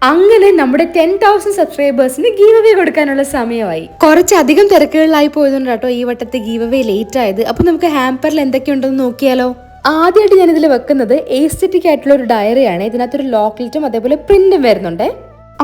അങ്ങനെ നമ്മുടെ 10,000 സബ്സ്ക്രൈബേഴ്സിന് give away കൊടുക്കാനുള്ള സമയമായി. കുറച്ചധികം തിരക്കുകളിലായി പോയതുകൊണ്ട് കേട്ടോ ഈ വട്ടത്തെ ഗീവ് അവേ ലേറ്റ് ആയത്. അപ്പൊ നമുക്ക് ഹാമ്പറിൽ എന്തൊക്കെയുണ്ടെന്ന് നോക്കിയാലോ. ആദ്യമായിട്ട് ഞാൻ ഇതിൽ വെക്കുന്നത് എസ്തെറ്റിക് ആയിട്ടുള്ള ഒരു ഡയറിയാണ്. ഇതിനകത്തൊരു ലോക്കറ്റും അതേപോലെ പ്രിന്റും വരുന്നുണ്ട്.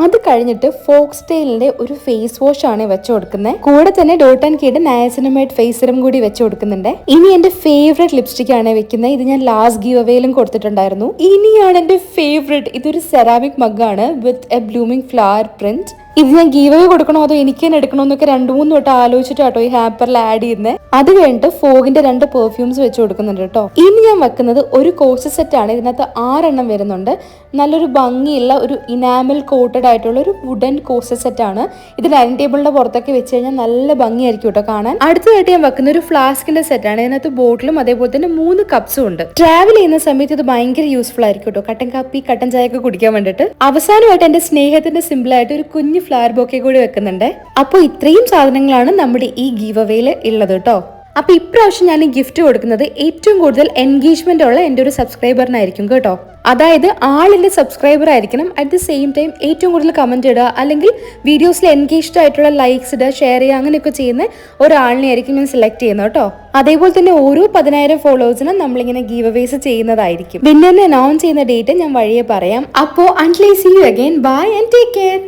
അത് കഴിഞ്ഞിട്ട് ഫോക്സ് ടെയിലിന്റെ ഒരു ഫേസ് വാഷ് ആണ് വെച്ച് കൊടുക്കുന്നത്. കൂടെ തന്നെ ഡോട്ട് ആൻഡ് കീയുടെ നയാസിനമൈഡ് ഫേസ് സിറം കൂടി വെച്ച് കൊടുക്കുന്നുണ്ട്. ഇനി എന്റെ ഫേവറേറ്റ് ലിപ്സ്റ്റിക് ആണ് വെക്കുന്നത്. ഇത് ഞാൻ ലാസ്റ്റ് ഗീവ് അവേയിലും കൊടുത്തിട്ടുണ്ടായിരുന്നു. ഇനിയാണ് എന്റെ ഫേവറേറ്റ്, ഇതൊരു സെറാമിക് മഗ്ഗാണ് with a blooming flower print. ഇത് ഞാൻ ഗീവ് അവേ കൊടുക്കണോ അതോ എനിക്ക് തന്നെ എടുക്കണോ എന്നൊക്കെ 2-3 തൊട്ട് ആലോചിച്ചിട്ടാട്ടോ ഈ ഹാപ്പറിൽ ആഡ് ചെയ്യുന്നത്. അത് കഴിഞ്ഞിട്ട് ഫോഗിന്റെ 2 പെർഫ്യൂംസ് വെച്ച് കൊടുക്കുന്നുണ്ട് കേട്ടോ. ഇനി ഞാൻ വെക്കുന്നത് ഒരു കോഴ്സ് സെറ്റ് ആണ്. ഇതിനകത്ത് 6 എണ്ണം വരുന്നുണ്ട്. നല്ലൊരു ഭംഗിയുള്ള ഒരു ഇനാമൽ കോട്ടഡ് ആയിട്ടുള്ള ഒരു വുഡൻ കോഴ്സ് സെറ്റ് ആണ്. ഇത് ഡൈനിങ് ടേബിളിന്റെ പുറത്തൊക്കെ വെച്ച് കഴിഞ്ഞാൽ നല്ല ഭംഗിയായിരിക്കും കേട്ടോ കാണാൻ. അടുത്തതായിട്ട് ഞാൻ വെക്കുന്ന ഒരു ഫ്ലാസ്കിന്റെ സെറ്റ് ആണ്. ഇതിനകത്ത് ബോട്ടിലും അതേപോലെ തന്നെ 3 കപ്സും ഉണ്ട്. ട്രാവൽ ചെയ്യുന്ന സമയത്ത് ഇത് ഭയങ്കര യൂസ്ഫുൾ ആയിരിക്കും കേട്ടോ. കട്ടൻ കാപ്പി കട്ടൻ ചായ ഒക്കെ കുടിക്കാൻ വേണ്ടിയിട്ട്. അവസാനമായിട്ട് എന്റെ സ്നേഹത്തിന്റെ സിമ്പിൾ ആയിട്ട് ഒരു കുഞ്ഞു ഫ്ലവർ ബൊക്കെ കൂടി വെക്കുന്നുണ്ട്. അപ്പോൾ ഇത്രയും സാധനങ്ങളാണ് നമ്മുടെ ഈ ഗീവ് അവേയിൽ ഉള്ളത് കേട്ടോ. അപ്പൊ ഇപ്രാവശ്യം ഞാൻ ഗിഫ്റ്റ് കൊടുക്കുന്നത് ഏറ്റവും കൂടുതൽ എൻഗേജ്മെന്റ് ഉള്ള എൻ്റെ ഒരു സബ്സ്ക്രൈബറിനായിരിക്കും കേട്ടോ. അതായത് ആളിന്റെ സബ്സ്ക്രൈബർ ആയിരിക്കണം. അറ്റ് ദ സെയിം ടൈം ഏറ്റവും കൂടുതൽ കമന്റ് ഇടുക, അല്ലെങ്കിൽ വീഡിയോസിൽ എൻഗേജ്ഡ് ആയിട്ടുള്ള ലൈക്സ് ഇടുക, ഷെയർ ചെയ്യുക, അങ്ങനെയൊക്കെ ചെയ്യുന്ന ഒരാളിനെ ആയിരിക്കും ഞാൻ സെലക്ട് ചെയ്യുന്നത് കേട്ടോ. അതേപോലെ തന്നെ ഓരോ 10,000 ഫോളോവേഴ്സിനും നമ്മളിങ്ങനെ ഗീവ് അവേസ് ചെയ്യുന്നതായിരിക്കും. വിന്നറിനെ അനൗൺസ് ചെയ്യുന്ന ഡേറ്റ് ഞാൻ വഴിയെ പറയാം. അപ്പോൾ until I see you again, bye and take care.